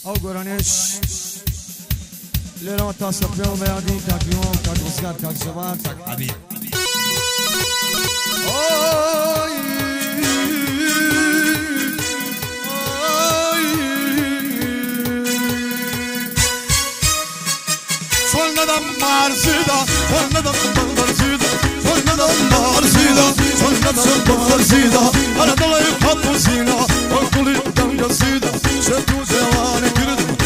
او گرانش لیلا و تاسق بیو بیادی تاک یوم تاک بسکار تاک شبار تاک حبیب Sonradan marzida, sonradan marzida, sonradan marzida, sonradan marzida. Anadolu'yu kapısıyla, Anadolu'dan yazıda. Şetu devam girdim,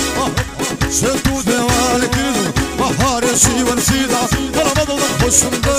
şetu devam girdim. Bahar yaşı varsida, kalabalığın başında,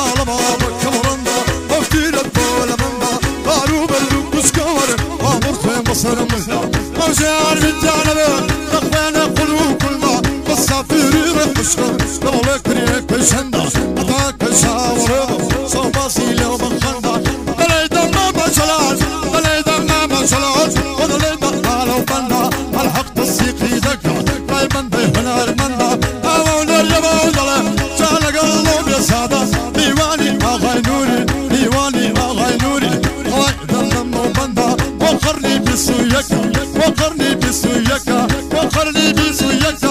ağlama bakamanda, vaktiyle bağlamanda. Daru belli kuskavar, amurtayım basarımızda. Mavcar bir tane ver, takvene kulu kulma. مسافري رمشنا لو لكري كشندا أتاك شاورد صوباسي لو بخندا دليدا ما بشلال دليدا ما بشلال ودليدا قالوا بنا الحق تصيقي دقا دايما بيهنا المندا أول اليوم ظلم شال قلوب يا سادة ديواني ما غينوري ديواني ما غينوري غايد اللمو بندا وقرني بسويكا وقرني بسويكا وقرني بسويكا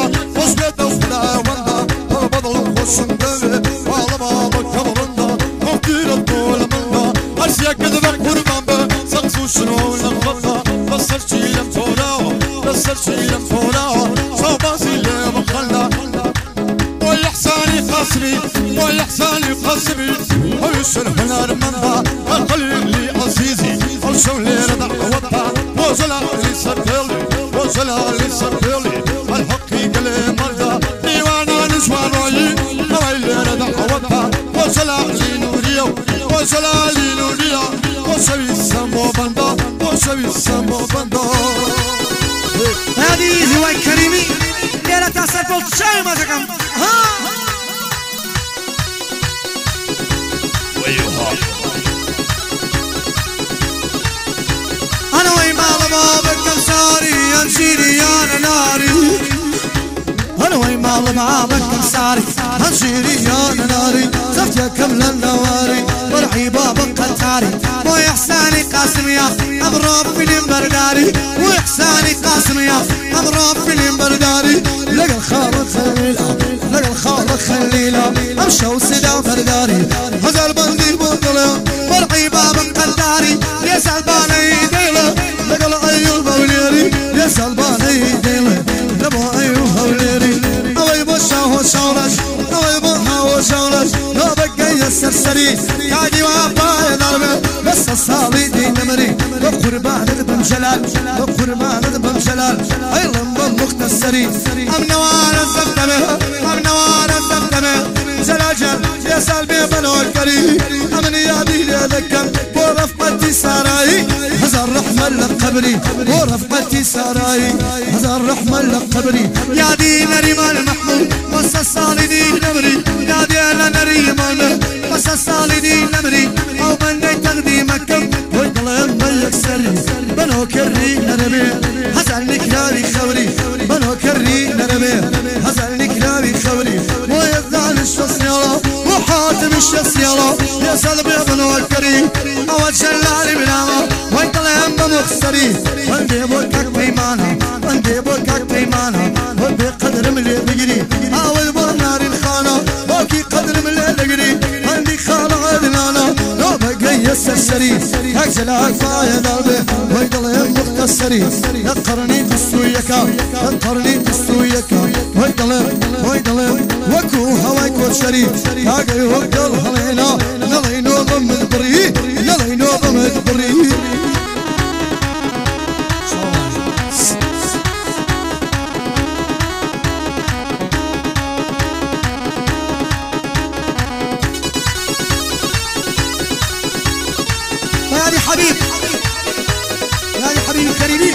ويحساني قاسمي ويسر هنار منها القليل لي عزيزي الشو لي ردع وضع وزلا لي سرتيلي وزلا لي سرتيلي الحقي قلي مرضى ديوانا نسوان رايي نوي لي ردع وضع وزلا لي نوريا وزلا لي نوريا وسوي السمو بندا وسوي السمو بندا هذه هو كريمي يا تاسر بولت شاي ما تكم ها أنا وين معلمة بكم ساري أنشيري أنا ناري أنا وين معلمة بكم ساري أنشيري أنا ناري زفتي كمل النواري برعي بابا قتاري وإحساني قاسمية أمراب في البرداري وإحساني قاسمية أمراب في البرداري لقى الخالق خليلة لقى الخالق خليلة أمشى وسدا برداري هزار بندي بطلة برعي بابا قتاري يسأل باني ديلة لقى الأيوب وليري يسأل باني ديلة لبو أيوب وليري أوي بوشا وشورش أوي بوحا وشورش لو بقى يسرسري قاعدي وعبايا ضربة بس الصالي دي نمري وقربان ذبم جلال وقربان ذبم جلال أيضا بمختصري أم نوار الزبتمه أم نوار الزبتمه زلاجل يسأل بيبنو الكريم أمني يا ديلي أذكر ورفقتي ساراي هزار رحمة لقبري ورفقتي ساراي هزار رحمة لقبري يا دين ريمان محمود وسصالي دين نمري يا دين ريمان وسصالي دين نمري أو من تقديمكم ويطلع ملك سري بنو كري نرمي هزال كلابي خوري بنو كري نرمي هزال كلابي خوري ويذال الشصيالة وحاتم الشصيالة يا سلبي بنو الكريم أول شلالي بنامه ويطلع بمخسري وندي بوكك بيمانه وندي بوكك بيمانه وندي قدر من اللي بيجري أول بنار الخانة وكي قدر من اللي بيجري وندي خانة عدنانه لو بقى يسرسري أجل عفايا ضربه ويضل مختصري نقرني بسويكا نقرني بسويكا ويضل وكو هواي كوشري هاقي وقل هلينا نلينو ضمد بري نلينو ضمد بري يا حبيب يا حبيبي الكريمين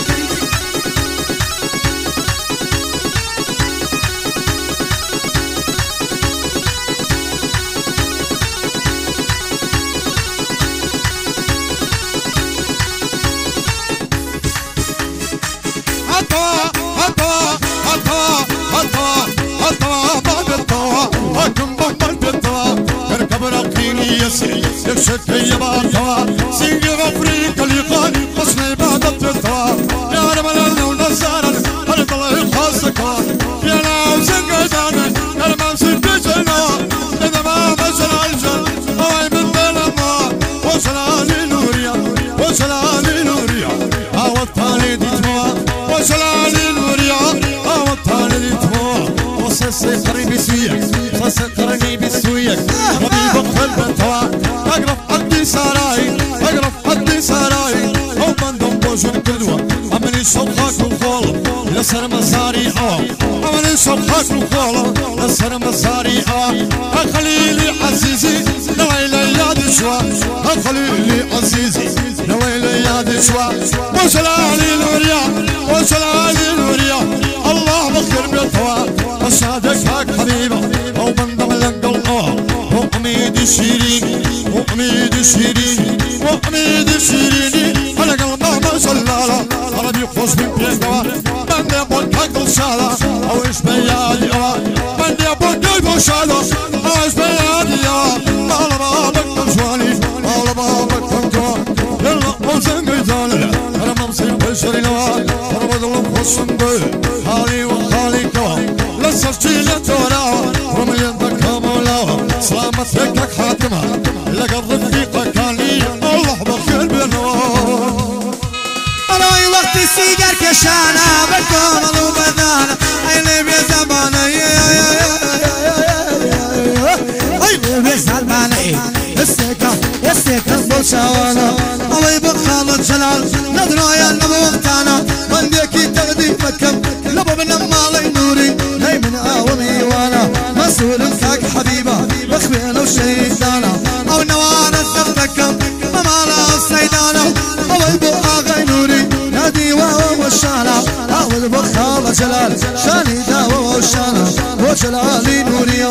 يكشك يا بابا سينجر افريقيا اللي قال قصني بعد التطوار يا رب النور نزار سيقرني بسويك سيقرني بسويك حبيب قلب توا اقرب عندي سراي اقرب عندي سراي او من دم بوجن كدوه عملي صبحك وخول لسر مساري عملي صبحك وخول لسر مساري خليلي عزيزي نويلي يا دشوا خليلي عزيزي نويلي يا دشوا وسلالي نوريا وسلالي نوريا الله بخير بيتوا وصادق حق حبيبه او من دم لنقل وحميد الشيرين وحميد الشيرين وحميد الشيرين على قلب ما صلاله عربي يخص من بيتوا من يبون حق الصلاة او ايش بيادي من يبون قلب الصلاة او ايش بيادي على بابك تمشواني على بابك تمشواني يلا وزن قيداني انا ممسي بشري نوال وربض الخصم بي حالي وخالي كوا لسرتي لتورا رمي يدك مولا سلامتك حاتمة لقد رفيقك كان لي الله بخير بالنوار انا اي وقت السيجار كشانا بكون وبدانا اي بزماني اي بزماني استيقظ بوشاوانا اوي بخالد جلال ندرايا نبوغتانا من ديكي تقديمكم لبو من مالي نوري هي من اومي وانا مسؤول كاك حبيبه بخبينا وشيدانا او نوانا استغدكم ممالا سيدانا اوي بخاغي نوري نادي واو وشانا اوي بخالد جلال شاني داو وشانا وجلالي نوري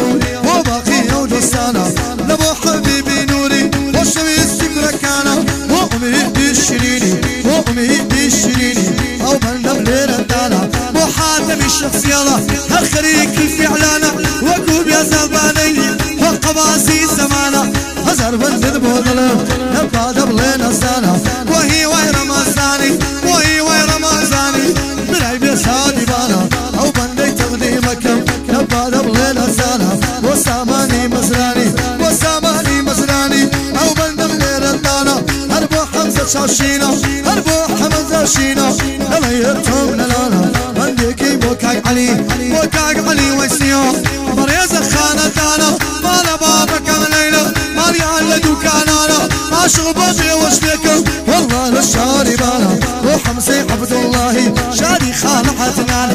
وباقي ودوستانا لبو حبيبي نوري وشوي استمركانا وامي بالشريني وامي بالشريني او بلغ ليرتانا محاتم الشخص يلا هالخريك في اعلانا وقوب يا زباني وقباسي زمانا هزر بندد بوظلم نبا دبلين سانا وهي رمضاني وهي رمضاني بلاي بيسادي بانا او بندي تقديمكم نبا دبلين سانا وساماني مزراني وساماني مزراني او بندم ليرتانا هربو حمزة شاشينا هربو حمزة شينا لا يرتم لنا عندك بوكاك علي ويسيو مريز خانتانا مال بابك ليلى مال يعلدو كانانا عاشق بابي وشبيكم والله للشاري بانا وحمزي عبد الله شادي خالحتنا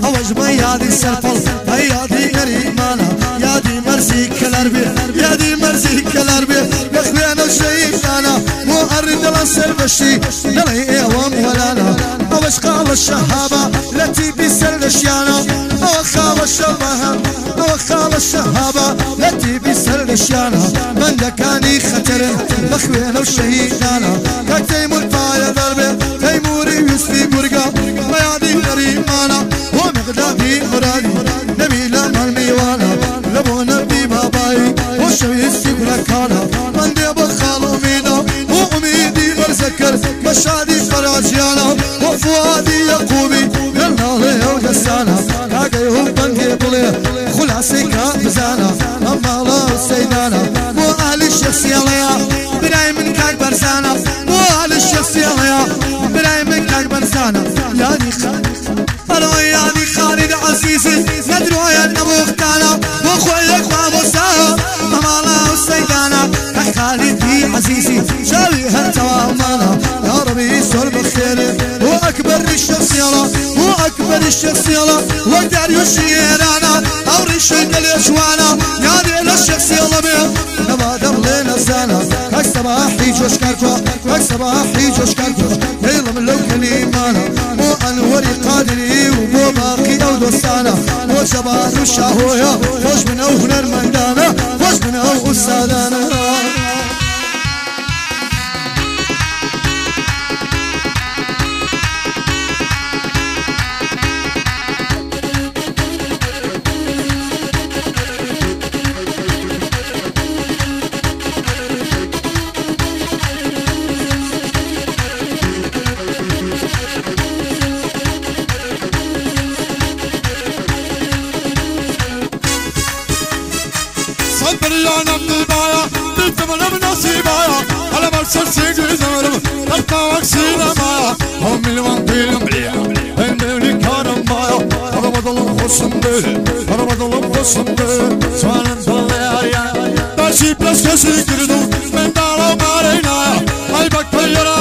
اوج بيادي السلفل بيادي غريمانا يادي مرسي كالاربي يادي مرسي كالاربي يخبينا الشيطانا مؤرد الانصر بشي نلي اوام ولانا اوش قال الشهابة التي بسر الشيانا او خال الشبهة او خال الشهابة التي بسر الشيانا من لكاني خطر بخبينا الشيطانا كاك تيمور فايا ضربي تيموري يوسفي برقا بيادي غريمانا ومغدادي مرادي نبيلا مرميوانا لبو نبي باباي وشوي استبركانا من دي بخالو مينا وأميدي برزكر مشادي فراجيانا وفؤادي يقومي يلا لي وقسانا كاقي وبنقي بلي خلاصي كابزانا اما الله سيدانا واهل الشخصية ليا براي من كاك برزانا واهل الشخصية ليا براي من كاك برزانا ياني ياني خالد عزيزي ندرو يا نبوختانا واخوياك وابوساها اما الله سيدانا خالدي عزيزي شاوي هالتوامانا يا ربي يسر بخير واكبر الشخص يلا واكبر الشخص يلا ودار يشيرانا او رشد الاشوانا يا ديل الشخص يلا بيه نبا دبلين الزانا كاك صباحي جوش كاركو كاك صباحي جوش كاركو يلا من لو كليمانا مو انوري قادري ومو باقي او دوستانا مو جبار الشاهويا خوش من او هنر مندانا خوش من او استاذانا صبريانا بالبايا بالثمن بنصيبايا على مرسل سيقلي زمرم تبقى وكسينا مايا هم اللي وانقيل مليا الملي كان مايا هذا ظلم خصمي أنا ظلم خصمي سؤال طلع ماشي بس كسر كردو من دارو مارينا أي بكيرا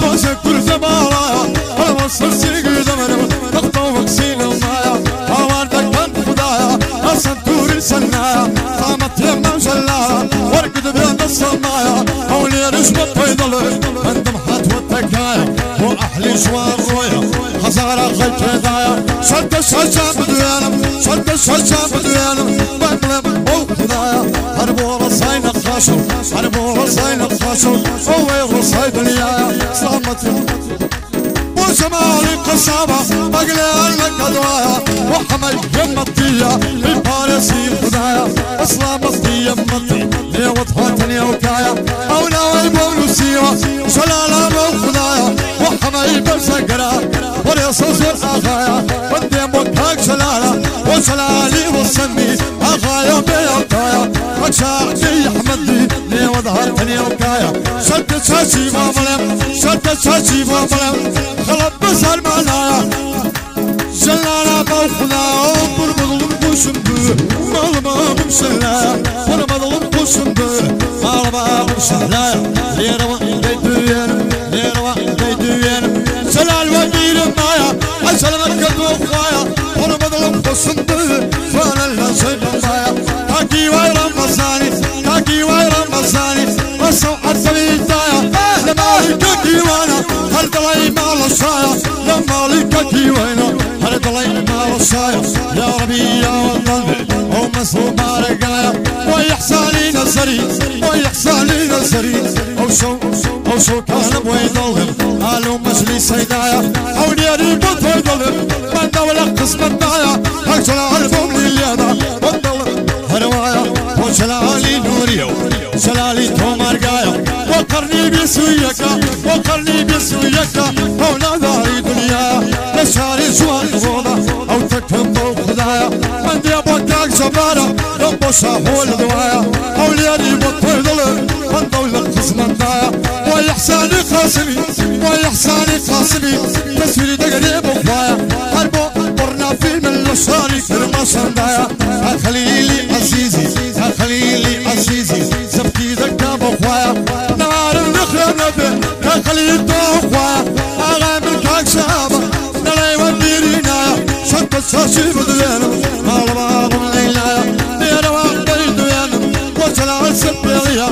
بس كل زمان أنا وصل سير زمان نقطة وكسين المايا هواردك كان خدايا أصلا توري سنايا قامت لما جلايا وركض بين الصمايا أولي رشبة بيضلي عندهم حات والتكايا وأحلي شوان رويا خسارة غير كدايا شد الشجاع بدوانم شد الشجاع بدوانم بقلب أو خدايا هربوا رصاي نقاشو هربوا رصاي نقاشو هو رصاي دنيايا سلامتي وجمالي قصابة بقلي لك أدوايا وحمل يمتية ببارسي خدايا اسلامتي يمتي لي وضحتني وكايا او ناوي بونسيوة شلالة مو خدايا وحمل برسقرا وريصوص اخايا قدام وكاك شلالة وشلالي وسمي اخايا بيوكايا وشاعتي يحمدي لي وضحتني وكايا شد شاشي ما ملم شد شاشي ما ملم خلط بسر معنايا شلالة مو خدايا بربضلم بوشمدو مالما بمشلايا بربضلم بوشمدو مالما بمشلايا ليروا بيدوين ليروا بيدوين شلال وبير مايا أسلمك الوقايا بربضلم بوشمدو فانا لا شيء مايا كاكي ويرا مصاني كاكي ويرا مصاني وصوحة سبيتايا لما لكاكي وانا هل دلعي مال الشايا لما لكاكي وانا هل دلعي مال الشايا يا ربي يا وطني ومصر مارقايا ويحساني نزري ويحساني نزري أو شو كان بويضلهم قالوا مجلي سيدايا أو نياري بطويضلهم من دولة قسم الدايا هكذا البوم لليانا والدولة هروايا وشلالي نوريو شلالي تومارقايا وقرني بسويكا وقرني بسويكا هولا داري دنيا لشاري جوان غوضة أو تكفم بو خدايا من دي بوكاك جبارة ربو شاهو الدوايا أولياني بطويضلهم من دولة قسم الدايا ويحساني قاسمي ويحساني قاسمي تسويري دقري بوكايا هربو برنا في من لشاري كرما شندايا خليلي عزيزي خليلي عزيزي سبتي ذكا بوكايا نار النخرة نبي خليل توكايا أغام الكاك شابة نلاي وديرينايا شد الشاشي بدوينم مالباب الليلايا نيروا بيدوينم وشلع السبيليا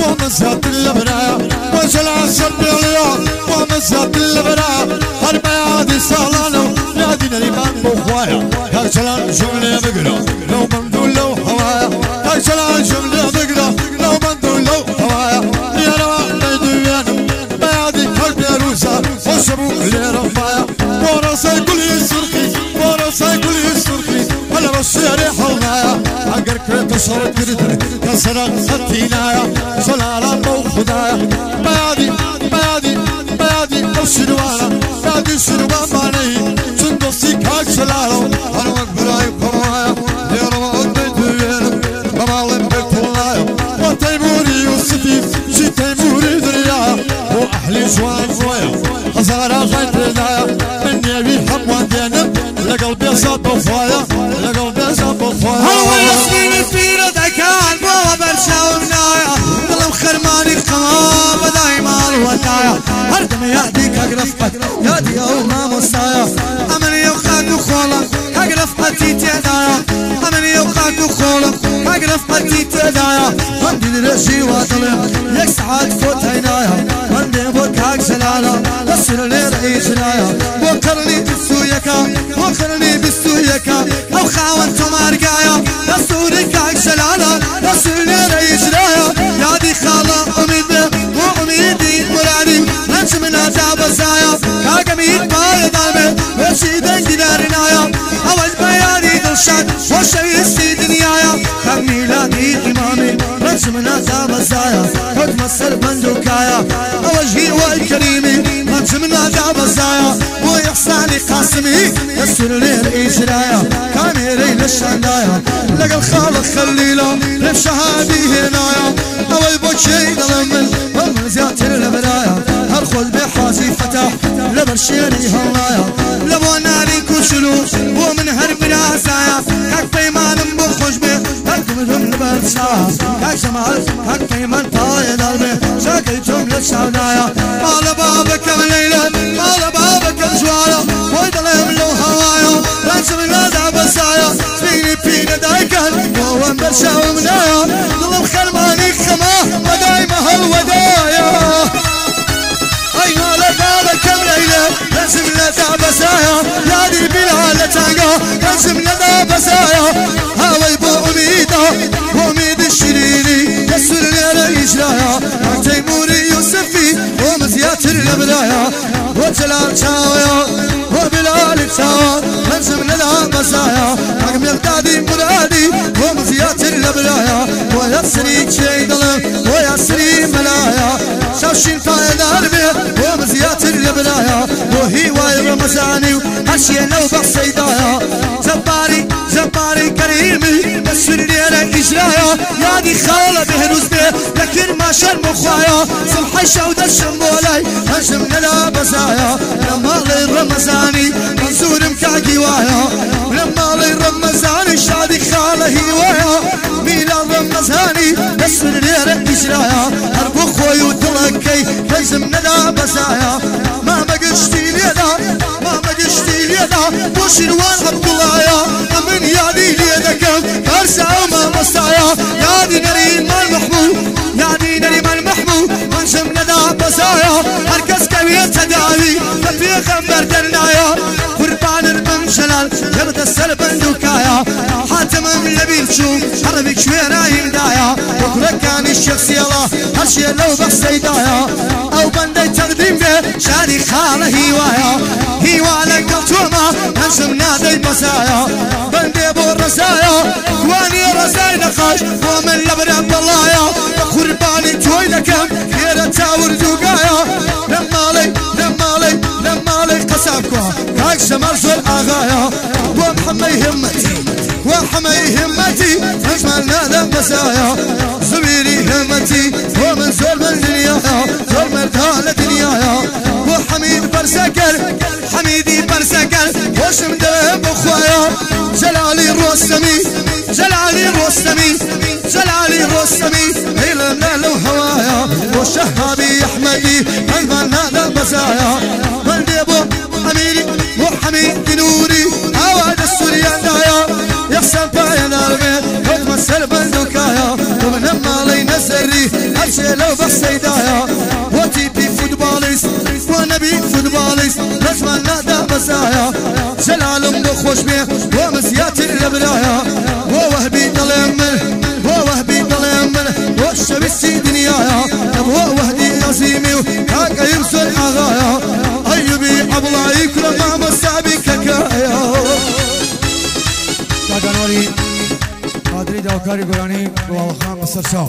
ومزات اللبنايا وشلع السبيليا ومزات اللبنايا هربيادي سالانو نادينا الإيمان بوخوايا هرشلع جملة بقرا لو بندو لو هوايا هرشلع جملة بقرا لو بندو لو هوايا نيروا بيدوينم بيادي قلبي روسا وشبو اللي رفايا وراسي كل سرخي وراسي كل سرخي ولا بشيري حولايا اگر كريت شرط كردر كسرق ستينايا شلالة مو خدايا بيادي بيادي بيادي وشنوانا بيادي شنوان ماني شندوسي كاك شلالة انا وكبراي كمايا ليروا عدي دوينم بمالين بيتولايا وتيموري يوسفي شي تيموري دريايا واحلي جوان فويا خسارة غير ردايا من يبي حموان دينم لقلبي صاب بفايا لقلبي صاب بفايا هو يسميني في ردكان بابا برشاونايا ظلم خرماني القمامة دايما الودايا هردم يهديك اقرفقك يهدي اوما مصايا امن يوخاك وخولك اقرفقك تيتدايا امن يوخاك وخولك اقرفقك تيتدايا هندي درشي واطلم يك ساعات فوت هينايا هندي بوكاك زلالة بصر لي رئيسنايا وقرني بالسويكا وقرني بالسويكا او خاونتو مارقايا بصوري كاك زلالة بصر لي رئيسنايا يادي خالة اميد به واميدي مرادي نمش من عذاب الزايا كاقميد باي ضالبه وشيدن جدارنايا اول بياني دلشاد وشيستي دنيايا كم ميلادي امامي نمش من عذاب الزايا حكم السر بندوكايا وجهي والكريمي نمش من عذاب الزايا ويحساني قاسمي يسر لي رئيسنايا كاميري للشاندايا لقى الخالق خليلا لبشهادي هنايا اول بوشي ظلمن ومن زيادة البرايا هرخل بحاسي فتح لبرشيني هوايا لبو ناري بخشلو ومن هرب راسايا كاك بيمان بخش به هركمهم لبرشا كاك شمال كاك بيمان طايد البي شاكيتهم للشاونايا مال بابك الليلة مال بابك الجوايا ويدلهم لو هوايا رانشم النادا بسايا سبيني بينا دايكن ووان برشا ومنايا ظلم خلماني خما ودايما هالودايا اي مال بابك الليلة رانشم النادا بسايا يادي بلا لتانقا رانشم النادا بسايا هاوي بو اميدا واميد الشريري يسر لي اجرايا تيموري يوسفي ومزيات البدايا وجلال شاويا وبلال شاويا رانشم النادا بسايا رقم يغدادي مرادي ومزيات البدايا ويسري شي ظلم ويسري ملايا شاشين فايد قلبي ومزيات البدايا وهي واي رمزاني وحشي لو بقصيدايا جباري جباري كريمي بس اللي انا اجرايا يادي خاله بهروز به لكن ما شرم خوايا صبحي شود الشمبولاي هشم لنا بزايا لما لي رمزاني منزور مكاكي وايا لما لي رمزاني شادي خاله هوايا ميلان رمزاني بس اللي انا اجرايا هرب خوي وتلقي هشم لنا بزايا ما مقشتي ليدا ما مقشتي ليدا وشنوان عبد الله يا من يادي ليدكم فرسا وما مستايا يادي نريم المحمود يادي نريم المحمود من شمنا بزايا هركز كبير تداوي ففي خمر دنايا قربان المنشلال يبدا السلب بندوكايا حاتم اللبيب شوم حربك شوينا يمدايا بكره كان الشخص يلا هالشي لو بقصيدايا او بندي تقديم به شادي خاله هوايا هوالك قلتوما هنشمنا دي بزايا بندي بو الرزايا واني رزاي نقاش ومن لبر عبد الله يا قرباني توي لكم غير تاور دوقايا لما لي قسابكوا كاك شمال زول اغايا ومحمي همتي وحمي همتي اجملنا ذا بزايا زبيري همتي ومن زول من دنيايا زول من دال دنيايا وحميد برسكر حميدي برسكر وشم دب اخوايا جلالي الرستمي جلالي الرستمي جلالي الرستمي علمنا له هوايا والشهابي احمدي اجملنا ذا بزايا ولدي ابو حميدي وحميد نوري اواد السوريان دايا يحسن بايا البيت وتمثل بندوكايا ومن مالي نزري هالشي لو بصيدايا وتيبي فوتباليست ونبي فوتباليست لازم نادى بزايا جلال بخوش بيه ومزيات البرايا ووهبي ضليمن ووهبي ضليمن والشبسي دنيايا ووهدي عزيمي وكاك يرسل اغايا ايبي ابلا يكرم مع مصابي كاكايا داغانوري قادري داوكاري قراني والخان مصر شاو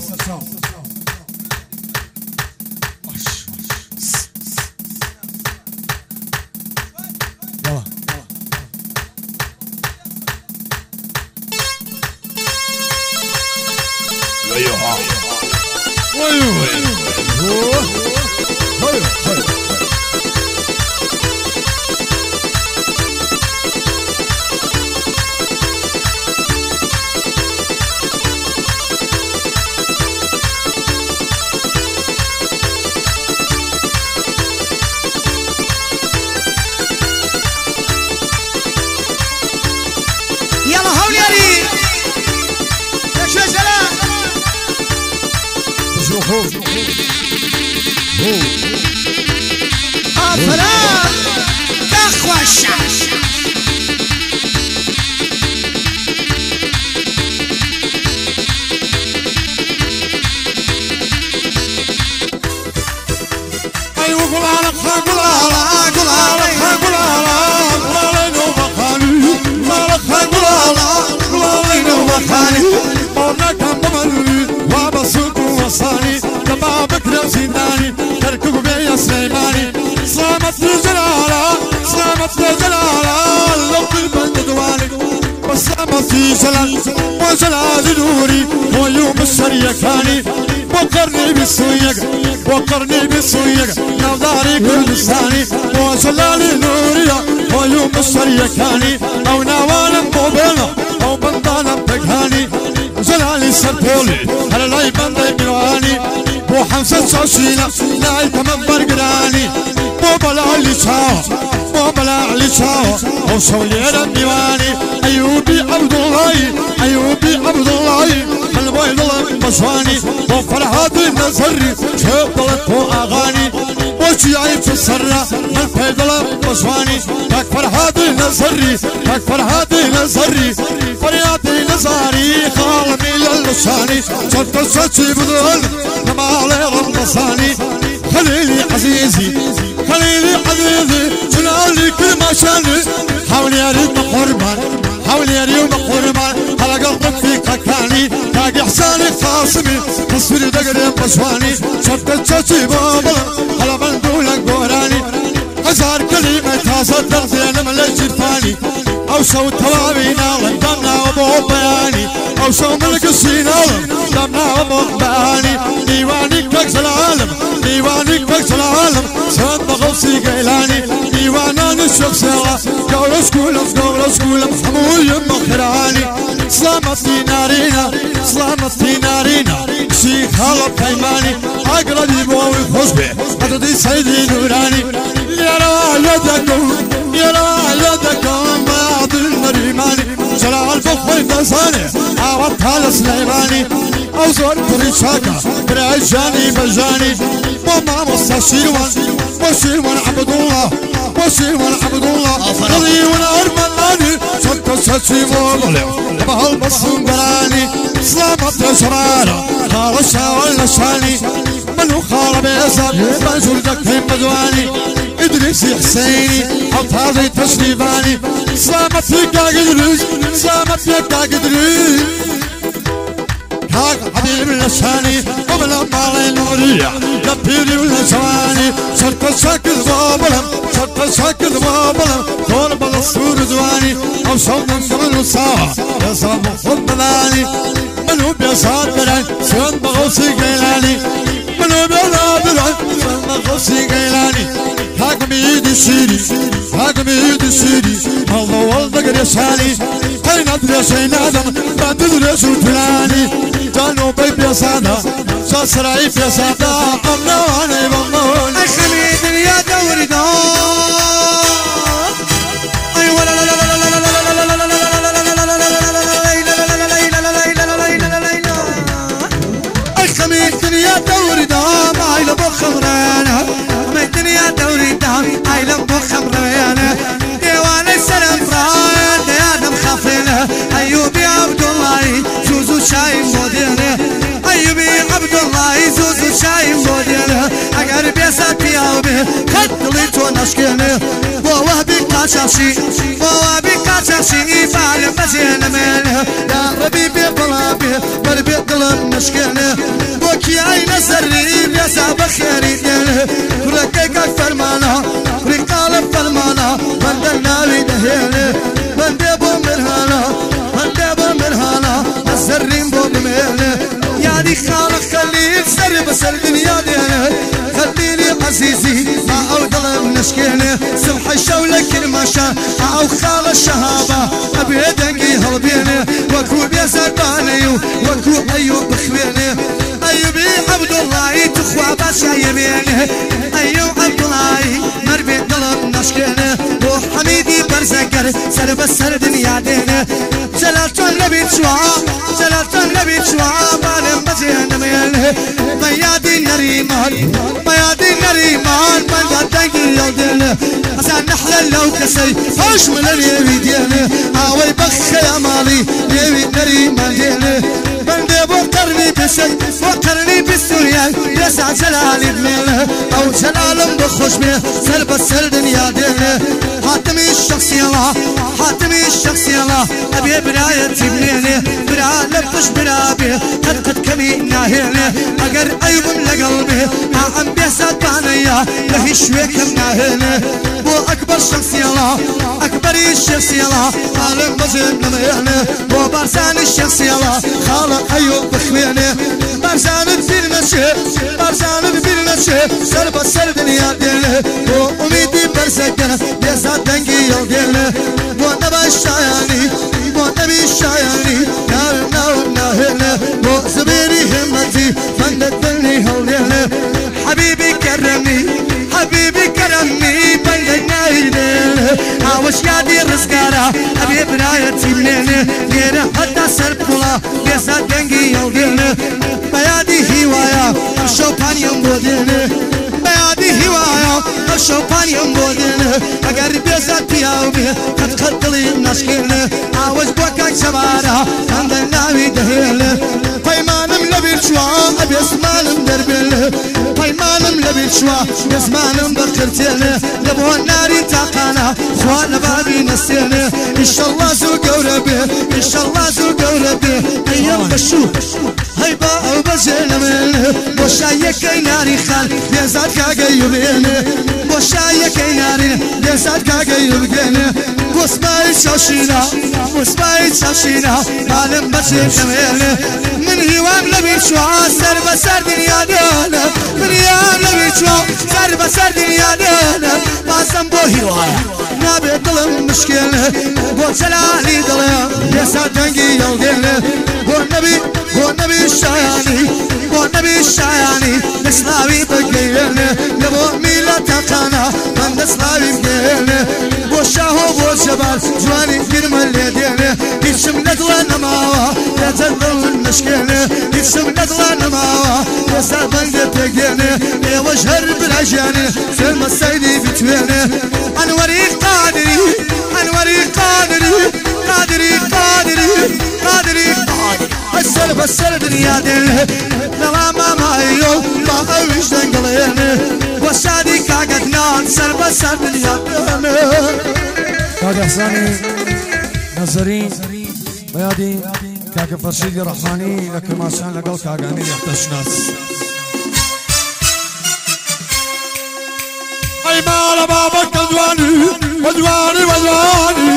سلامتي جلال وجلال نوري ويوم الشريكاني وقرني بالسويق وقرني بالسويق نظاري كردستاني وجلال نوري ويوم الشريكاني او نوالا موبيلا او بندانا بكهاني جلالي سرطولي هلا لاي بندي بلواني وحمسة شاشينا لاي تمبر قراني وبلا اللي شاو وبلا اللي شاو وشولي ربيواني أيوبي عبد الله أيوبي عبد الله البيض المصواني وفرحات النزري شبلت أغاني وشيعي في السرة البيض المصواني تك فرحات النزري تك فرحات النزري فريات النزاري خالمي للشاني شفت الشتي بدل كما عليه الرمضاني خليلي عزيزي خليلي عزيزي جلالي كل ما شاني حاولي أريد قربان حاولي أريد قربان على قلبك في كاكاني تاقي حساني خاصمي تصويري دقري بشواني شفت الشاشي بابا على بندولك قوراني هزار كلمة تصدق زين من الجرفاني أو شو التوابي ناغل دمنا وبو بياني أو شو ملك السينال دمنا وبو بياني ديوانيك فكس العالم ديوانيك فكس العالم سند بغوصي قيلاني ديوانان الشخصية قولة سكولة محمول يم خراني سلامتي نارينا سلامتي نارينا شيخ هلب كيماني أقربي بوي خشبي عددي سيدي نوراني يرى يدكم بعض المريماني جلال بخوي فزاني عوض هلا سليماني أو زور بريشاكا بريجاني بجاني وما مستشيروان وشيروان عبد الله وشيروان عبد الله قضي ونأرماني شكا شاشي مولي بهالبصن براني سلامة شرارة خالشا ولا شاني منو خالب يسر بنجول دكهم بدواني إدريسي حسيني أطاضي تشريفاني سلامتي كاقدريس سلامتي كاقدريس كاق حبيب اللساني وبلا مالي نورية لبيري واللساني شرط شاكل بابلم شرط شاكل بابلم طول بغصور دواني أو شوطن قبل وصاوة يصاب خد بلاني منو بيصاد بران سيون بغوصي قيلاني منو بيصاد بران سيون بغوصي قيلاني حاكم يدي الشيري حاكم يدي الشيري الله والدقر يساني أين أدري شيء نادم ما تدري شو فلاني جانو بيبي صادا شاسراي في صادا أمنا واني بمون أخميد يا دوري دا أي ولا لا لا لا لا لا لا لا أخميد يا دوري دا ما يلبو خمرانا أخميد يا دوري دا ما يلبو خمرانا ديوان السلام فران يا دم خافينا أيوبي عبد الله زوزو شايم مودينا أيوبي عبد الله زوزو شايم مودينا أقر بيسات بياوبي خدلي تونشكينا ووهبي كاشاشي ووهبي كاشاشي فعل مزينا مينا يا ربي بيبلابي بربي قلم نشكينا وكي عين سري بيسا بخيري دينا ركيك فرمانا رقال فرمانا بندنا لدهينا بندبو مرهانا بندبو مرهانا الزرين بو بمينا يا دي خالق خليل سر بسر دنيا دينا خليلي عزيزي ما أودلم نشكينا سمح الشولة كلمة شا أو خال الشهابة أبي دنقي هلبينا وكو بيزرباني وكو أيوب بخوينا أيوبي عبد الله تخوى باشا يمينه أيوب عبد الله مربي قلم نشكينا وحميدي برزنكر سر بسر دنيا دينا جلالة النبي شوا جلالة النبي شوا بالم بزين ميله ميادي نريمان ميادي نريمان من دنقي يودينا حسن نحلل لو كسي خوش من اليوي دينا عاوي بخ يا مالي يوي نريمان دينا بندي بقرني بسي وقرني بالسوريا يسع جلالي بميله او جلال بخوش بيه سر بسر دنيا دينا حاتمي الشخصي الله حاتمي الشخصي الله ابي برايتي بنيني برا لبش برا بي قد كمي ناهيني اگر ايوم لقلبي عم بيسات بانيا لهي شوي كم ناهيني بو اكبر شخصية اكبر الشخصية عالم بزيب نميني بو بارزان الشخصية خالق ايوب بخويني بارزان بفيرنشي بارزان بفيرنشي سرب السر دنيا ديني بو اميدي برسكنا بيسات دنقي يل ديني بو نبا الشاياني بو نبي الشاياني نار نار ناهيني بو زبيري همتي فندت دني هل ديني حبيبي كرمني حبيبي كرمني بلد نايديني عاوش يادي رزقارا حبيب رايتي منيني غير حتى سربولا بيسات دنقي يل ديني بيادي هوايا الشوبان ينبوديني بيادي هوايا الشوبان ينبوديني اگر بيزات بياوبي قد قدلي نشكيني عاوش بوكاك شبارا عند ناوي دهيني بايمانم لبيل شوا ابي اسمانم دربيني بايمانم لبيل شوا اسمانم بخرتيني لبو ناري تاقانا خوان بابي نسيني ان شاء الله زو قوربي ان شاء الله زو قوربي ايام بشو هيبا او بزين مني بوشايك ناري خال بيزات كاقيوبيني بوشايك ناري بيزات كاقيوبيني واسمعي شاشينا واسمعي شاشينا عالم بزين مني من هوام لبي شوا سر بسر دنيا دانا من هوام لبي شوا سر بسر دنيا دانا باسم بو هوايا نابي ظلم مشكلة بو جلالي ظلم يسا تنقي يلقيني بو النبي الشاياني بو النبي الشاياني نسلاوي بقيني لبو ميلا تقانا من نسلاوي بقيني بو شاهو بو جبال جواني كرمال يديني يشم ندلا نماوا يتدل المشكلة يشم ندلا نماوا يسا بند بقيني يوجهر براجاني فيلم السيدي بتويني انوري قادري انوري قادري قادري قادري قادري السر السر دنيا دل نغاما مايو ما اوش دنقليني وشادي كاقد نان سر بسر دنيا دل كاك احساني نظري بيادي كاك فرشيدي رحماني لكن ما شان لقل كاقاني يحتاج ناس اي مال بابك وزواني وزواني وزواني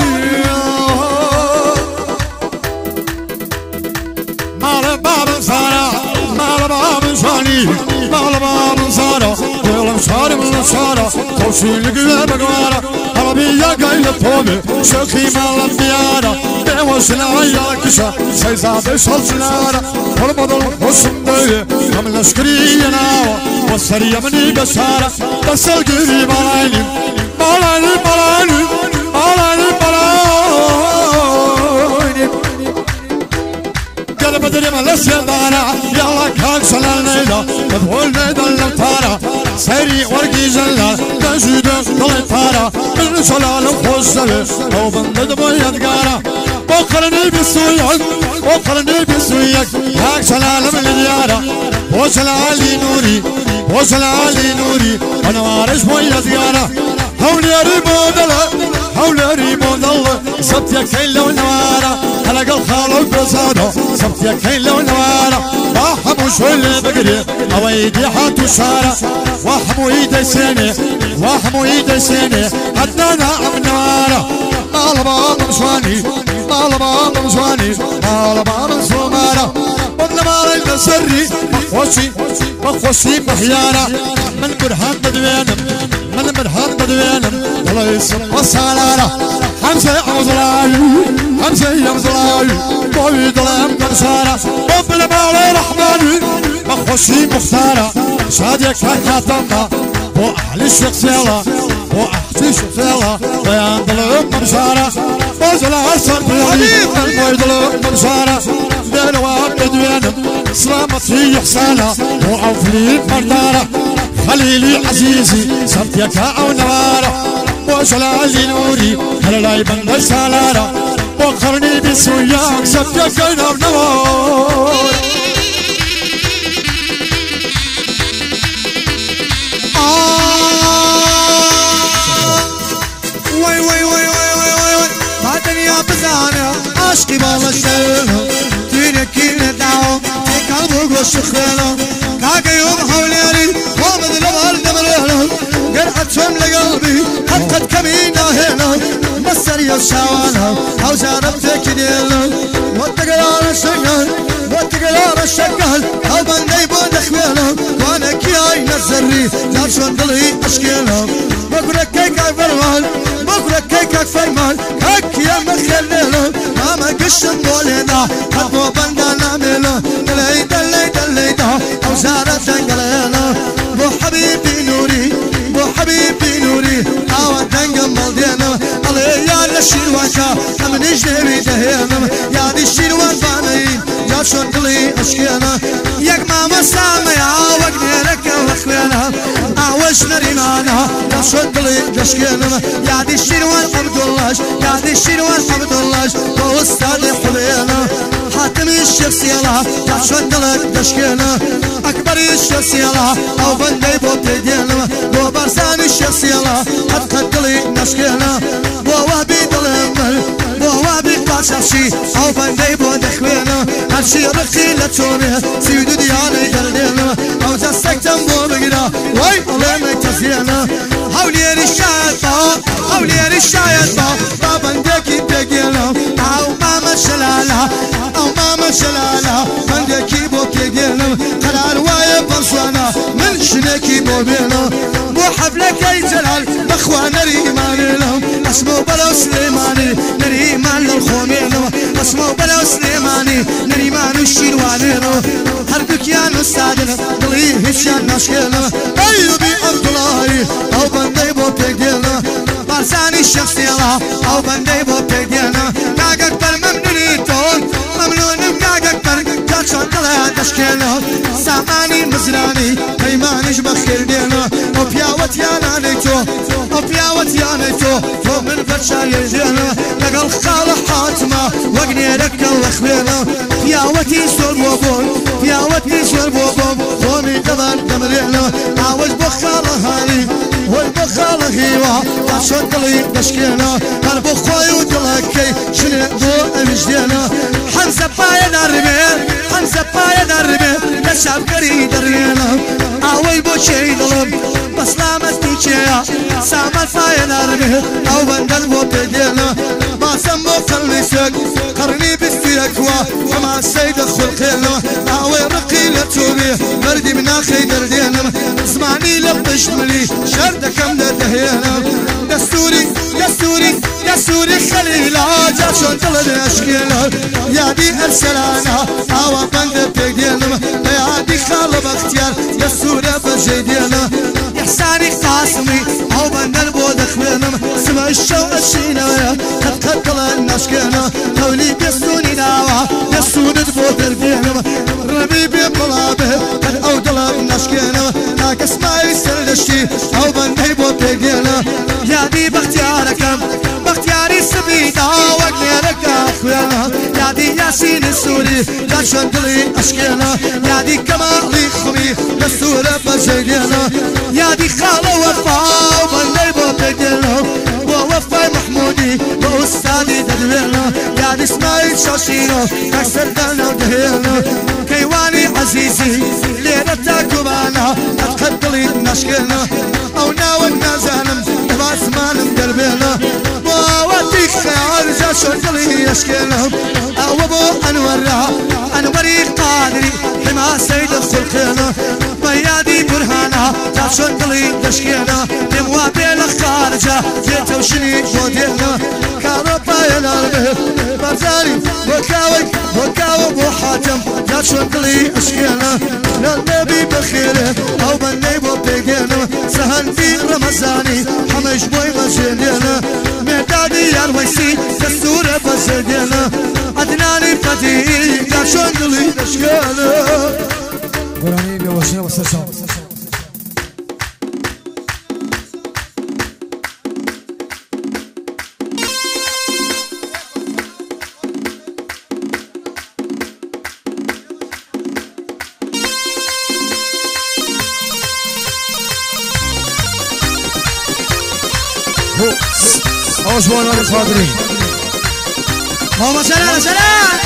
مال باب سارة مال باب ساني مال باب سارة دلم سارة من سارة توصيل قلب قوارة عربية قايلة طوبة شكي مال الديارة بيوصنا يا كشا سيزاد يصل سنارة والبضل وصم ديه هم نشكري ناوة والسرية مني بسارة بس القري مالاني مالاني مالاني مالاني مالاني قلب دري ملس يدانا يلا كان سلال نيدا مدهول نيدا لمتارا سيري ورقي زلا نجيدا طلعتارا من سلال وخوصة او بندد بيدقارا وقرني بسويك وقرني بسويك هاك سلال من الديارة وسلالي نوري وسلالي نوري انا وارش بيدقارا هولي ريمون الله هولي ريمون الله سبتيا كين لو نوارا هلق الخالو بزادو سبتيا كين لو نوارا واحمو شوي بقري اويدي حاتو سارا واحمو ايدي سيني واحمو ايدي سيني عدنانا ام نوارا مال بابا مشواني مال بابا مشواني مال بابا سومارا من مال السري مخوشي محيانا من برهان بدوينم من برهان بدوينم والله يسلم وصالارا حمزة عوزلاي حمزة يمزلاي بوي ظلام كنسارا بوب المال رحماني مخوشي مختارا شاديك هكاتمنا بو أهل الشخصية بو أحتي شخصية بيان ظلام كنسارا بوزلا السرطياني بوي ظلام كنسارا دينوان بدوينم سلامتي يحسانا وعوفلي مردارة خليلي عزيزي سبتيك او نوارة وشلالي نوري هللاي بندر سالارة وقرني بسوياك سبتيك او نوارة وي وي وي وي وي وي ما دنيا بزانة عشقي بالله شنو تيني كيني داو تۆم لە قەڵبی قەت کەمی ناهێنە بەسەر یە شاوانە هەوزارە پێکی دێڵە بۆ تەگەرارە شەگەل بۆ تەگەرارە شەگەل ئەو بەندەی بۆ دەخوێنە وانەکی ئای نەزەری ناچۆن دڵی ئەشکێنە بۆ گورەکەی کاک فەرمان بۆ گورەکەی کاک فەرمان کاکیە مەخێر لێنە مامە گشتم بۆ لێنا هەر بۆ بەندا نامێنە دلەی دلەی دلەیدا ئەوزارە دەنگەڵێنە بۆ حەبیبی نووری بۆ حەبیبی نووری ئاوە دەنگم بەڵدێنە ئەڵێ یار لە شیروانکە ئەمنیش نێوی دەهێنم یادی شیروانبانەی یا چۆن دڵی ئەشکێنە یەک مامەسامەیە وەک نێرەکە وە خوێنە ئاوەش نەریمانە یا چۆن دڵی دەشکێنم یادی شیروان عەبدوڵڵاش یادی شیروان عەبدوڵڵاش بۆ ئوستادی حوێنە حاتمی شێخسیێڵا یا چۆن دڵت دەشکێنە ئەکبەری شێخسیێڵا ئەو بەندەی بۆ پێدێنم بۆ بەرزانی شێخسیێڵا قەت دڵی نەشکێنە بۆ وابی دڵم بەر بۆ وابی پاشەخشی ئەو بەندەی بۆ دەخوێنە هەرچی ڕقی لە تۆمێ سیود و دیانەی دەردێنە ئەو دەستێکتەم بۆ بگرە وای ئەڵێمێک تەزیێنە هەولێری شایەت بە هەولێری شایەت بە با بەندێکی پێگێنە ئەو مامە شەلالە ئەو مامە شەلالە بەندێکی بۆ پێگێنم قەرار وایە بەزوانە من شنێکی بۆ بێنە بۆ حەفلەکەی جەلال بەخوا نەریمانێنم ئەسمە و بەرەو سلێمانی نەریمان لەو خۆمێنەوە ئەسمە و بەرەو سلێمانی نەریمان و شیروانێنەوە هەردووکیان وستادن دڵی هیچیان ناشکێنەوە ئەیوبی عەبدوڵڵاهی ئەو بەندەی بۆ پێگێنە بارزانی شێخسیێڵا ئەو بەندەی بۆ پێگێنە کاگەکبەر مەمنونی تۆن مەمنونم کاگەکبەر جا چۆن دڵیان دەشکێنە سامانی مزرانی پەیمانیش بەخێردێنە ئەو پیاوەتیانانەی تۆ ئەو پیاوەتیانەی تۆ تۆ من بەرچاوێژێنە لەگەڵ خاڵە حاتمە وەک نێرەکە وە خوێنە پیاوەتی زۆر بۆ بۆن پیاوەتی زۆر بۆ بۆم خۆمی دەبان دەمرێنە ئاوەش بۆ خاڵە هانی وەی بۆ خاڵە هیوا تا چۆن دڵی دەشکێنە هەر بۆ خۆی و دڵەکەی شنێ بۆ ئەویش دێنە حەمزە پایە دەڕبێ حەمزە پایە دەڕبێ لە شابگەری دەڕێنە ئاوەی بۆ چێی دڵم بەسلامەتی چێە سامەت پایە دەڕبێ ئەو بەندەن بۆ پێدێنە باسەم بۆ قەڵنی سێک قەڕنی بستیەکوە هەماسەی دەخولقێنە ئاوەی ڕقی لە تۆبێ بەردی مناخەی دەردێنم زمانی لە پشتملی شەر دەکەم دەردەهێنم دەستوری دەستوری دەستوری خەلیلا جا چۆن دڵە دەشکێنە یادی ئەرسەلانە ئاوا بەندە پێدێنم لە یادی خاڵە بەختیار دەستورە بەجێ دێنە ئیحسانی قاسمی ئەو بەندەن بۆ دەخوێنم سمە شەو ئەشینەوەیە قەت دڵە ناشکێنە هەولی بێستونی ناوە دەستورت بۆ دەردێنم ڕەبی بێ بڵابێ قەت ئەو دڵە ناشکێنەوە ناکەسمای سەردەشتی ئەو بەندەی بۆ پێگێنە یادی بەختیارەکەم بەختیاری سبیدا وەک نێرەکە خوێنە یادی یاسینی سووری جا چۆن دڵی ئەشکێنە یادی کەماڵی خومی دەستورە بەجێ دێنە یادی خاڵە وەفا و بەندەی بۆ پێگێنە بۆ وەفای محمودی بۆ ئوستادی دەدوێنە یادی اسماعیل شاشینۆ کاک سەردانە دەهێنە کەیوانی عەزیزی لێرە تاکوبانە قەت دڵی ناشکێنە ئەو ناوە نازانم با زمانم دەربێنە بۆ ئاواتی خەیاڵ جا چۆن دڵی ئەشکێنە ئەوە بۆ ئەنوەرە ئەنوەری قادری حماسەی دەخولقێنە بە یادی بورهانە جا چۆن دڵی دەشکێنە پێم وا بێ لە خارجە بێتەوشنی بۆ دێنە کاڕۆ پایە ناڕبێ بەرزاری بۆ کاوە بۆ حاتم جا چۆن دڵی ئەشکێنە لە نەبی بەخێرێ ئەو بەندەی بۆ پێگێنە سەهەندی ڕەمەزانی هەمەش بۆی بەجێدێنە مێدادی یاروەیسی دەستورە بەجێدێنە عەدنانی فەتیحی جا چۆن دڵی ئەشکێنە گۆرانی بێوەشێ وەسەر چاو أوزوان القادرين ماما سلام سلام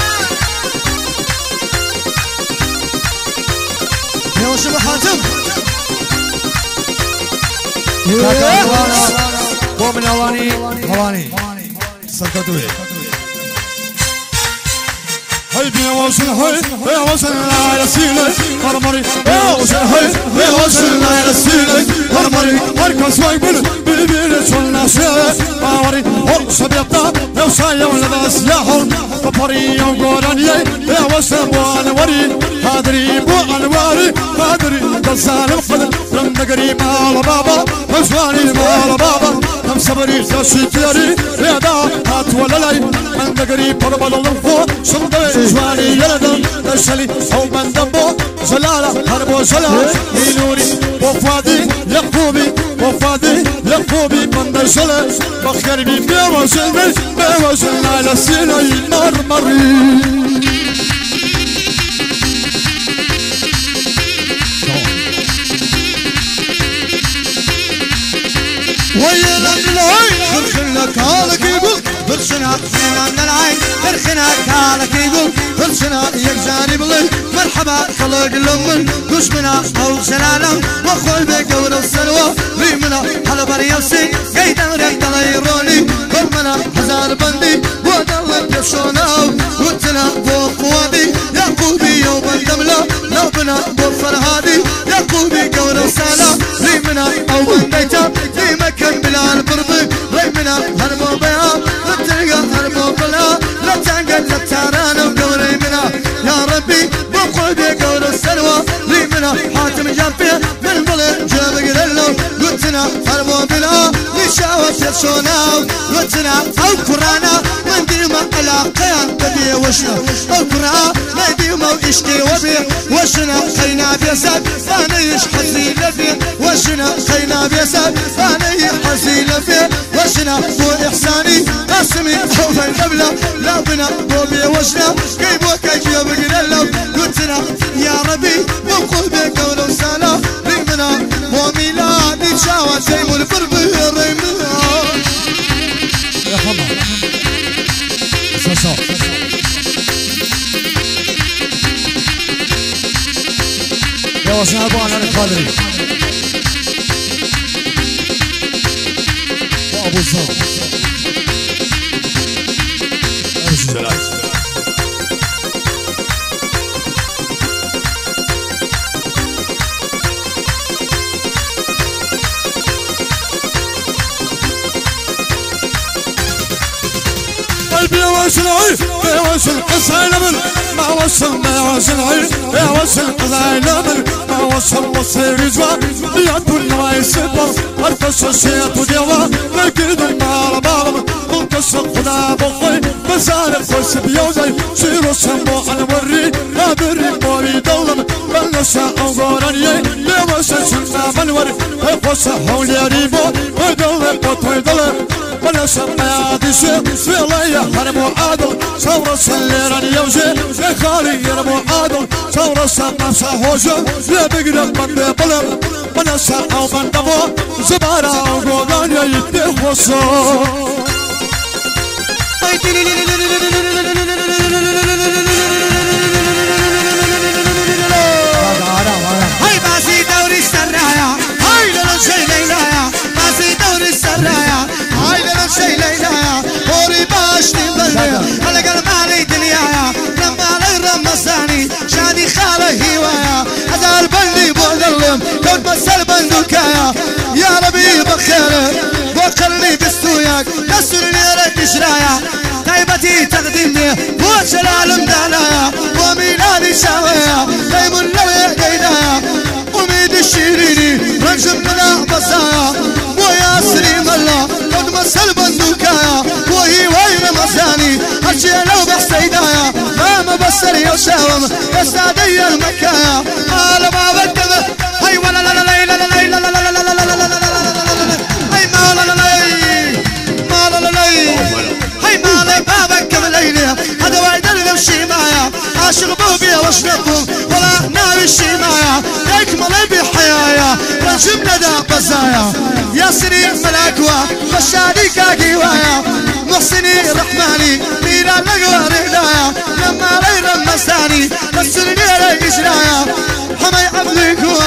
يا وشم حاتم كاكا بو من هواني سلطتوي هاي بيا وصل هاي وصل على سيلك مرمري يا وصل هاي وصل على سيلك مرمري مركز وايبل بالبيل شلنا سيلك ماوري وصبيطة لو سايا ولا سلاحهم بطري وقراني يا وصل وانوري هادري بو انواري هادري دزال القدر لم نقري مال بابا مزواني مال بابا كم صبري تشتري يا دا هات ولا لاي من نقري بربل الفو صندوق جواني يلدم تشلي او من دمبو جلالة هربو جلالة نوري وفادي يقوبي وفادي يقوبي من دشلة بخير بي بيوصل على سيني مرمري ويا العين خلخنا كالك يقول فرشنا من العين خلخنا كالك يقول فرشنا يجاني بالله مرحبا خلق لمن كشمنا او سلالم وخوي بقور السلوى ريمنا على بريوسي قيدا ريدا ليروني كلمنا هزار بندي ودلت يسونا وتنا فوق وادي يعقوبي يوم الدملا لو بنا بفرهادي يعقوبي قور السلام ريمنا او بنديتا في مكان بلا البرد ريمنا هربو بها نتلقى هربو بلا لا تنقل لا ترانا وقوري منا يا ربي بقول بقول السلوى ريمنا حاتم جابيه من بلد جاب قلنا قلتنا هربو بلا نشاوة يسونا قلتنا او قرانا من ديما علاقيان بدي وشنا او قرانا ما ديما واشكي وبي وشنا خينا بيساد فانا يشحزي لبي وشنا خينا بيساد فانا يحزي لبي وشنا بو احساني قاسمي خوف القبلة لا بنا بو بي وشنا كيبو كيجيب قلنا قلتنا يا ربي بقول بقول وسالا ريمنا وميلادي شاوة زيمو البربي ريمنا يا خمر ساسا يا وسنا ابو انا القادري يا ابو الزهر وصل قصاي لمن ما وصل ما وصل يا وصل قصاي لمن ما وصل وصل رجوع يعدون ما يسبر القصة الشيط وديوا نكيد مع بابا منتصر خدا بخوي مسالك خوش بيوزي شيرو سمو على وري لا بري موري دولم بلشا أوغوراني يا وصل سنة منوري خوشة حولي ريبو ودولم بطوي دولم بلشا ما يدشي فيلا هرمو عادل ثورة سليران يوجي خالي يرمو عادل ثورة سما سهوجة يا بقرب من بلم من سا أو من دمو زبارة أو غولان يدي خصو هاي باسي دوري السرايا هاي لنا شي ليلايا باسي دوري السرايا هاي لنا شي ليلايا هوري باشني بلديا على قلب علي دنيايا لما علي رمساني شادي خاله هوايا هذا البلدي بولم كنت مسل بندوكايا يا ربي بخيرك وقلني بستوياك كسرني رد شرايا طيبتي تقدمني وش العالم دالايا وميلادي شاويا طيب اللوية قيدايا وميد الشيريني رنجم لنا بصايا ويا سليم الله قد مسل بندوكايا وهي وين مزاني هالشي لو بحسيدايا ما مبصر يوشاوم يستعدي المكايا على باب الدم هاي ولا لا لا لا لا لا لا لا لا لا لا لا هاي ما لا لا ما لا لا هاي ما لا بابك بليلة هذا وايد المشي معايا عاشق بوبي واشربهم ولا ناوي الشي معايا يكمل بحيايا رجمنا دا بزايا يا سنين ملاكوا فشادي كاكيوايا محسني رحماني ميرا لقوا رهدايا لما غير المساني بسرني لي إجرايا حمي عبدكوا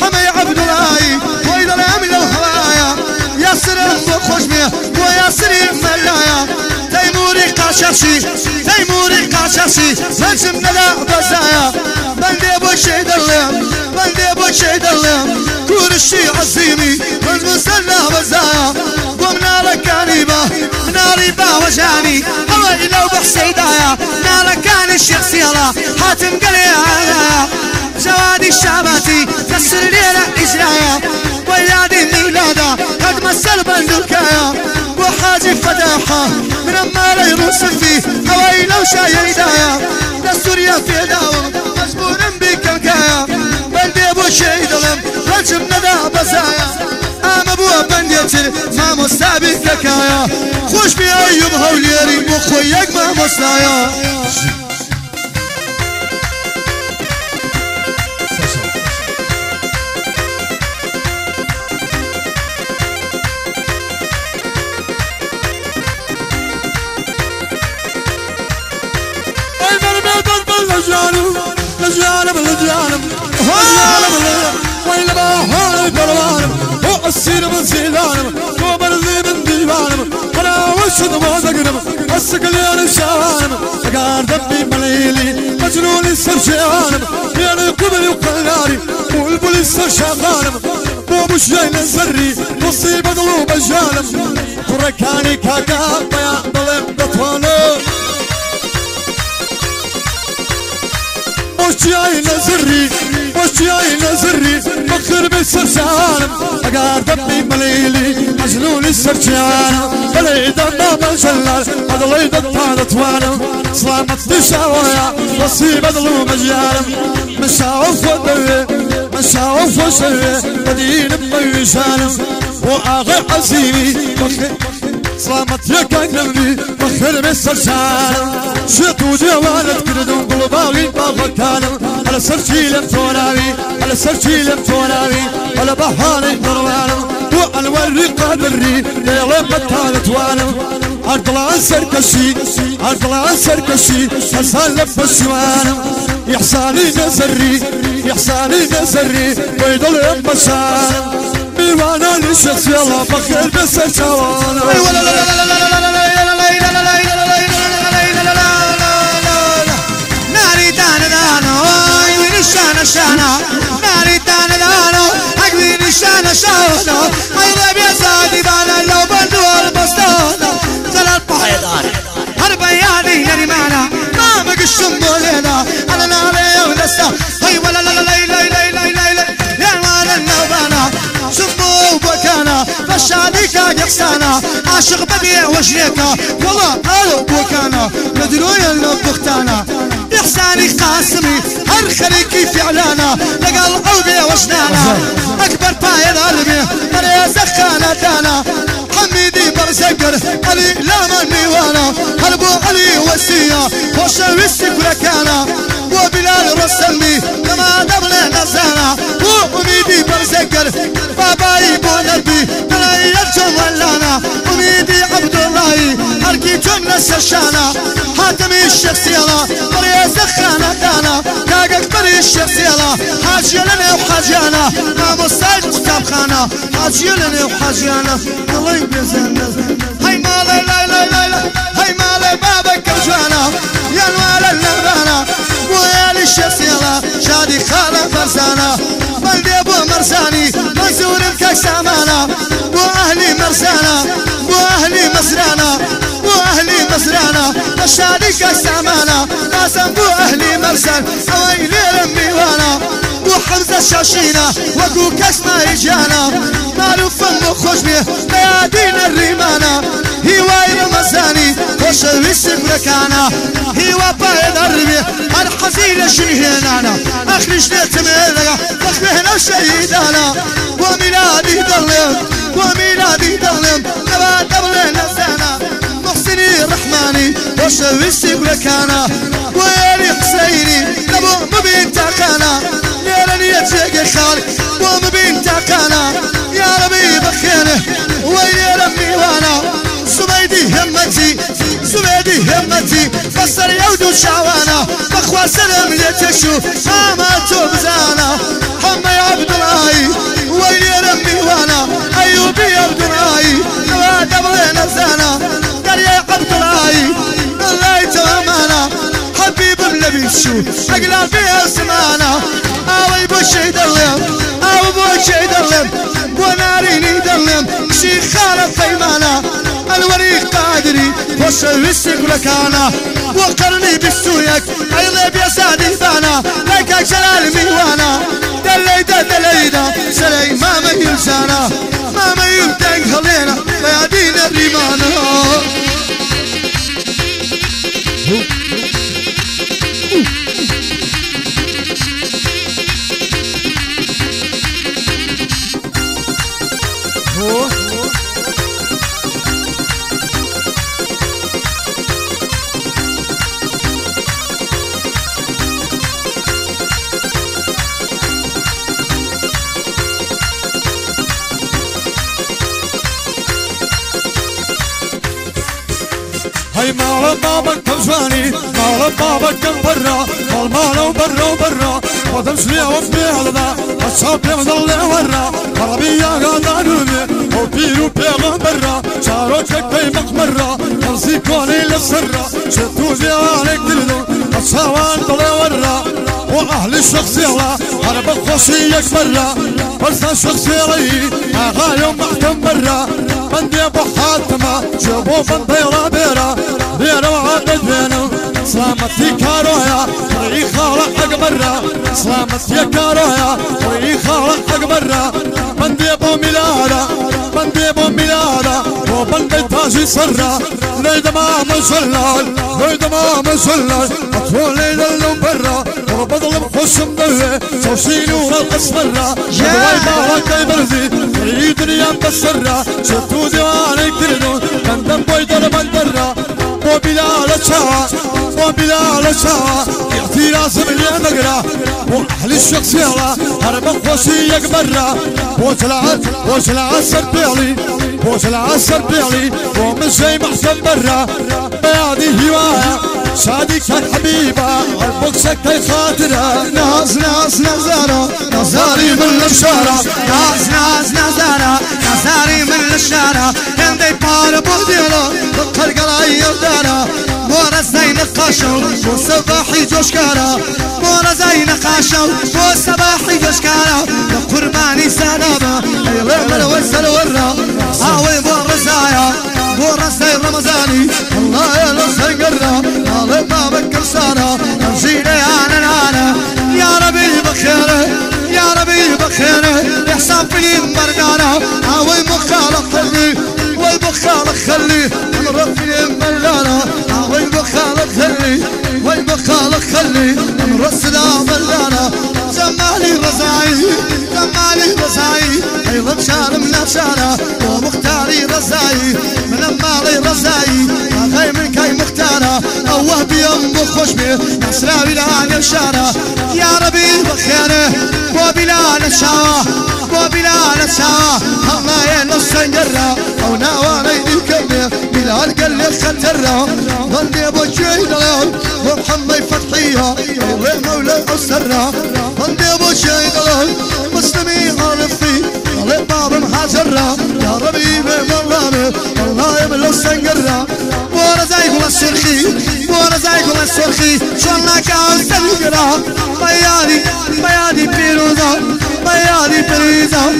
حمي عبد الله وإذا الأمن الهوايا قاششي تيموري قاششي نجمنا لا بزايا بلدي ابو شيد الليم بلدي ابو شيد الليم كل الشي عزيمي والمسلة بزايا قمنا ركانيبا ناريبا وجاني الله لو بحسيدايا ناركان الشيخ سيلا حاتم قليا جوادي الشاماتي كسر ليلة إجرايا ويلادي ميلادا قد مسل بندوكايا وحاجي فتاحة من أمال يروس فيه هواي لو شايدايا دستوريا في داوم مجبور بكنكايا بلدي ابو شيد لم رجب ندى بزايا ام ابو بنديتر ما مستعبي ككايا خوش بي ايوب هوليري مخويك ما مستايا ويلا بحال بالوانم والسير من سيدانم وبرزي من ديوانم انا وشد ما زقرم السقليان شانم اقار دبي مليلي مجنون السرشانم يعني قبل وقلاري والبوليس شغالم مو مش جاي نزري مصيبه ضروب الجانم كركاني كاكا بيا ظلم بطوانم مش جاي نزري مش جاي نزري مخر بالسرسانم اقار دبي مليلي مجنون السرجانم بلي دم بنشلال اضلي دطانة توانم سلامة دشاويا نصيب اضلو مجانم مشاوف ودوي مشاوف وشوي مدين بميشانم واغي عزيمي مخر سلامة يكاك نمني مخر بالسرسانم شتو جوانت كردون قلباوي باغكانم على سرشي لم توناوي على سرشي لم توناوي على بحاري دروانم وعلى وري قادري ليلة بطالة توانم عرضلان سركشي عرضلان سركشي حسان لف الشوانم يحساني نزري يحساني نزري ويدل يمشانم ميوانا للشخص يلا بخير بالسرشوانم شانا شانا ناري تانا دانا حقويني شانا شانا ما يا زادي بانا لو بندور بستانا زلال بايداري هربياني يا رمانا ما مقشم بولينا انا ناري ونسا هاي ولا لا لا لا لا لا لا لا يا وانا النوبانا شمو بكانا فشاني كاق يحسانا عاشق ببيع وجهيكا والله قالوا بوكانا مدرويا لو بختانا إحساني قاسمي هرخليكي في إعلانا لقى القلبي وجنانا أكبر بايد قلبي أنا زخانة دانا حميدي برزقر علي لا مني وانا هربو علي وسيا وشويسي كلكانا وبلال رسلني لما دبل نزانا وأميدي برزقر باباي بونبي أنا يرجم ولانا أميدي عبد الله هركي جملة سرشانا حاتمي الشخصيانا بريا زخانة دانا كاقك بري الشخصيانا حاجي لنا وحاجيانا ما مستعد كتاب خانا حاجي لنا وحاجيانا الله يبزنا هاي مالي لا لا لا لا هاي مالي بابك كرجانا يا نوال النبانا ويالي الشخصيانا شادي خالة فرسانا بلدي ابو مرساني منزور الكاكسامانا واهلي مرسانا واهلي مسرانا واهلي مسرانا مشادي كاكسامانا قاسم بو اهلي مرسان اويلي رمي وانا وحمزة شاشينا وكو كاس ما يجانا معروف فم خوش بيه بيادين الريمانا هواي رمزاني خوش ويسك ركانا هوا بايد الربي الحزينة شنهينانا اخرج نتميلغا فخبهنا وشهيدانا وميلادي ظلم وميلادي ظلم نبا دبل نزانا محسني الرحماني خوش ويسك ركانا ويلي حسيني نبو مبين تاكانا يا رني يتشيق خالي ومبين تاكانا يا ربي بخينه ويا رمي وانا سبيدي همتي سبيدي همتي بصر يودو شعوانا بخوا سلم يتشو عملتو بزانا حمي عبد الله ويا رمي وانا ايوبي عبد الله نوا دبل نزانا قال يا عبد الله بيشو أقلال بيها سمانا أوي بوشي دلم أو بوشي دلم وناريني دلم شي خالف فيمانا الوريق قادري وشويسك لكانا وقرني بالسويك عيضي بيسادي بانا لكاك شلال ميوانا دليدا سلي ماما يلسانا ماما يمتنك خلينا بيادين الريمانا هاي مال بابك تمشاني مال بابك كم برا مال برا وبرا وتمشي وفي هذا الشاب يفضل ورا عربية قادروني وبيرو بيغم برا شاروتك في مقمرة ترسيكوني للسرة شتوزي عليك دلدو الشاوان طلع ورا وأهل الشخصية حرب خوشيك برا فرسان شخصية أغايم محكم برا بندي أبو حاتمة جابوا بنديرة بيرا وعدد بينو سلامتي كارويا طريقها لحق برا سلامتي كارويا طريقها لحق برا بندي أبو ميلادة وبندي تاجي سرة ليد ما مسلل أطول ليد اللو برا وبظلم خشم دوه توشيلو الأسمرة جواي بارك يبرزي يريد ريان بسرة شتو ديواني كردو بندم بويدر بندرة وبلال شاوى يعطي راسم اللي مقرا وأهل الشخصية هرب خوشي برا وجلع السربيلي ومن شي محسن برا بيادي هواية شادي كان حبيبة البوكسك كي خاطرة ناز نزاري من الشارع ناز نزاري من الشارع يندي بار بوديلا بقر قلاي يردانا مورا زي نقاشو وصباحي جوشكارا مورا زي نقاشو وصباحي جوشكارا قرباني سلامة يلمر وزل ورا هاوي بورزايا مورا زي رمضاني الله يلو سنقرا الله ما بكر سارة نمشينا انا يا ربي بخيره يا ربي بخيره يحسب في مرقانا هاوي مخالق خلي والبخالق خلي نمرق في ملانا هاوي بخالق خلي والبخالق خلي نمرق سلا ملانا جمالي رزاي ايضا شارم نفشانا ومختاري رزاي من امالي رزاي هاي من كاي مختارة اوه بيوم بخشبي نسراوي لان الشارع يا ربي بخيره وبلال الشاوى الله يلو سنقرة او ناواني الكمية بلال قال لي خطرة ظني ابو جيدلال ومحمد فتحية وين مولى السرة ظني ابو جيدلال مسلمي عرفي على باب محاجرة يا ربي الله يملو سنقرة وانا زي كل السرخي شلنا كان سنقرة بيادي بريزة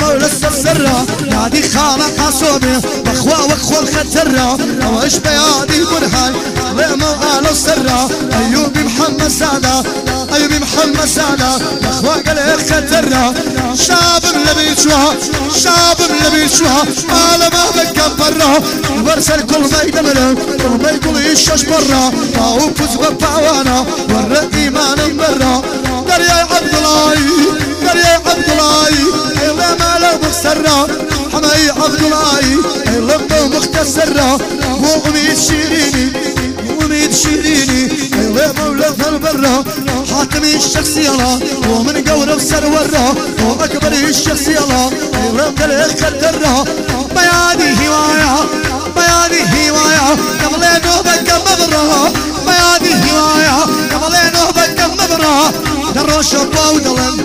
مولى السرة نادي خالق عصوبي واخوة الخطرة واش بيادي برهاي لما قالوا السرة ايوبي محمد سادة اخوة قال الخطرة شاب اللي بيشوها على ما بكبره برسل كل ما يدمره كل ما يقول يشش برا او فوز بطاوانا ورا ايمان برا دريا عبد الله الا ما لو مخسرة حماي عبد الله الا ما مختصرة وميد شيريني الا مولى البرة حاكمي الشخصية ومن قورب سرورة واكبر الشخصية الا مدلق الدرة بيادي هواية قبلينو بكم مبرة بيادي هواية قبلينو بكم مبرة دروش باودلن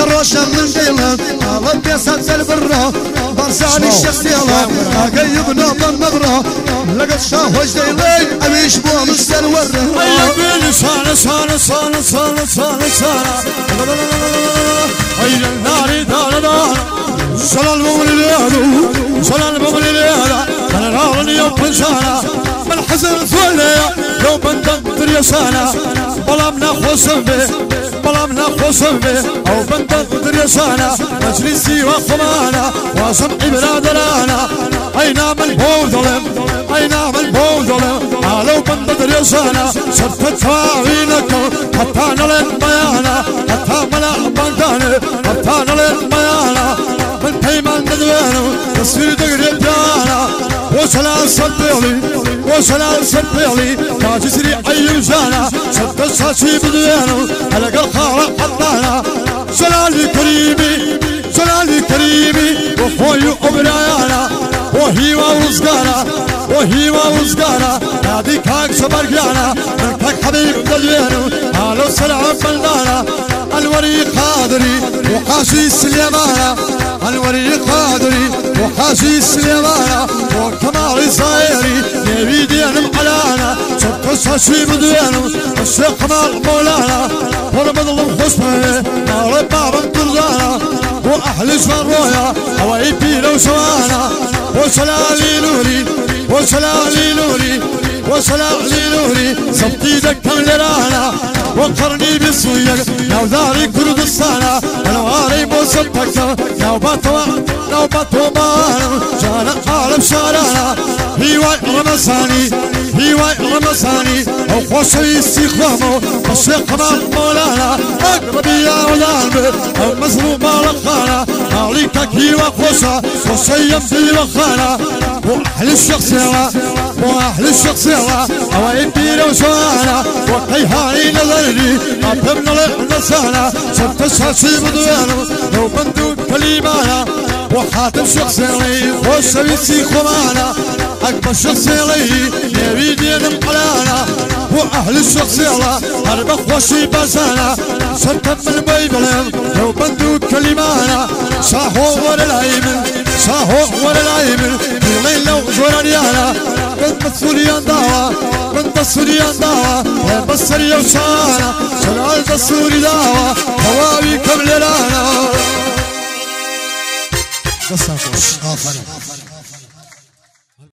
دروشة من ديلة الله بيسات البرة برزاني الشخصية أقيب نوم مبرة لقد شاهوش ديلي أبيش بو مستر ورة أيبين سانا سانا سانا سانا سانا سانا أين النار دانا دانا صلى المولي ليالو صلى المولي ليالا أنا نارني يوم بنسانا من حزن ثوليا لو بندن يسانا بلامنا خوصن به بلامنا خوصن به أو بندن يسانا مجلسي وخمانا واسم إبرادنا أين من بوظلم أين من بوظلم علو بندن يسانا صرفت فاوينكو حتى نلين بيانا حتى ملا بنداني حتى نلين بيانا من بيمان ندوانو تصوير دقري بيانا وصلا صدقلي وصلا صدقلي تاجسري أيوزانا صدق ساشي بدوانو هلق الخارق حطانا جلالي كريمي جلالي كريمي وخوي أبرايانا وهي ووزقانا وهي ووزقانا نادي كاك سبرقانا من كاك حبيب دلوانو هالو سلام بلدانا الوري قادري وحاشي سليمانا الوري قادري وحاشي سليمانا وكمال صايري نبي دينم علانا شبك ساشي بدوانو الشيخ كمال مولانا ورمض الله خصمه نار بابا ترضانا وأهل الرويا هواي بيلو سوانا وسلالي نوري وسلالي نوري وسلالي نوري صبتي دكم لرانا وقرني بالسويق لو داري كردستانا الواري بوسطك لو باتوا مانا جانا عالم شارانا هيواي رمساني هيواي رمساني او خوشي استخدامه الشيخ كمال مولانا اقربي يا ولالبي او مظلوم مالخانا ماليكك هيوا خوشا خوشي يمدي وخانا واهل الشخصية واهل الشخصية او يبير وشوانا وكيهاني نظرني ابهمنا لنسانا صرت الشاشي بدوانو لو بندوق كلمانا وحاتم شخصية وشبيسي خمانا أكبر شخصية نبي دينم قلانا وأهل الشخصية أربخ وشي بزانا صرت من بيبلم لو بندوق كلمانا صاحو ولا العيمن صاحو ولا العيمن بيغين لو زورانيانا بنت مسؤوليان داوا بنت مسؤوليان داوا بصري وشانا شلال دسوري داوا هواوي كمل لانا قصة خوش